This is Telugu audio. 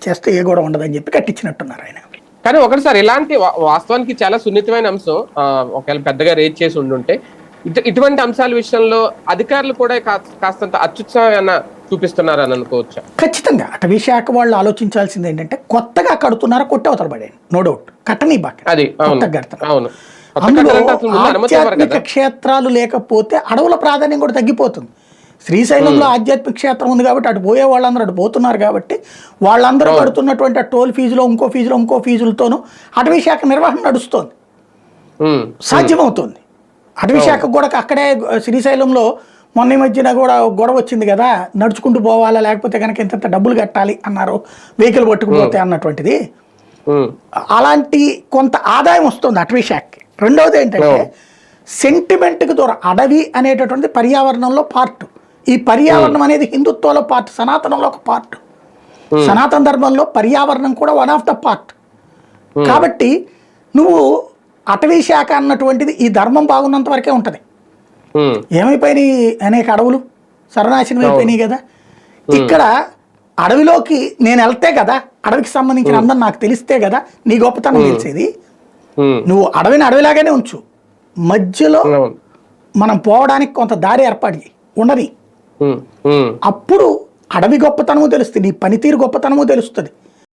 కట్టించేస్తే ఏ కూడా ఉండదని చెప్పి కట్టించినట్టున్నారు ఆయన. కానీ ఒకటి సార్, ఇలాంటి వాస్తవానికి చాలా సున్నితమైన అంశం ఒకవేళ పెద్దగా రేజ్ చేసి ఉండుంటే, ఇటువంటి అంశాల విషయంలో అధికారులు కూడా కాస్తంత అత్యుత్సాహం చూపిస్తున్నారు అని అనుకోవచ్చా? ఖచ్చితంగా అటవీ శాఖ వాళ్ళు ఆలోచించాల్సింది ఏంటంటే కొత్తగా కడుతున్నారా కొట్టవతల పడేయండి, నో డౌట్, కట్టని బాక కొత్తగా కడతారు. అందులో ఆధ్యాత్మిక క్షేత్రాలు లేకపోతే అడవుల ప్రాధాన్యం కూడా తగ్గిపోతుంది. శ్రీశైలంలో ఆధ్యాత్మిక క్షేత్రం ఉంది కాబట్టి అటు పోయే వాళ్ళందరూ అటు పోతున్నారు కాబట్టి వాళ్ళందరూ కడుతున్నటువంటి ఆ టోల్ ఫీజులో ఇంకో ఫీజులతోనూ అటవీ శాఖ నిర్వహణ నడుస్తోంది, సాధ్యమవుతుంది. అటవీ శాఖకు కూడా అక్కడే శ్రీశైలంలో మొన్న మధ్యన కూడా గొడవ వచ్చింది కదా, నడుచుకుంటూ పోవాలా లేకపోతే కనుక ఇంత డబ్బులు కట్టాలి అన్నారు వెహికల్ పట్టుకుపోతే అన్నటువంటిది. అలాంటి కొంత ఆదాయం వస్తుంది అటవీ శాఖకి. రెండవది ఏంటంటే సెంటిమెంట్కి దూరం, అడవి అనేటటువంటి పర్యావరణంలో పార్ట్, ఈ పర్యావరణం అనేది హిందుత్వంలో పార్ట్, సనాతనంలో ఒక పార్ట్, సనాతన ధర్మంలో పర్యావరణం కూడా వన్ ఆఫ్ ద పార్ట్. కాబట్టి నువ్వు అటవీ శాఖ అన్నటువంటిది ఈ ధర్మం బాగున్నంత వరకే ఉంటుంది. ఏమైపోయినాయి అనేక అడవులు సర్వనాశనం అయిపోయినాయి కదా. ఇక్కడ అడవిలోకి నేను వెళ్తే కదా అడవికి సంబంధించిన అందం నాకు తెలిస్తే కదా నీ గొప్పతనం తెలిసేది. నువ్వు అడవిని అడవిలాగానే ఉంచు, మధ్యలో మనం పోవడానికి కొంత దారి ఏర్పాటు చేయి, ఉండని. అప్పుడు అడవి గొప్పతనము తెలుస్తుంది, నీ పనితీరు గొప్పతనము తెలుస్తుంది.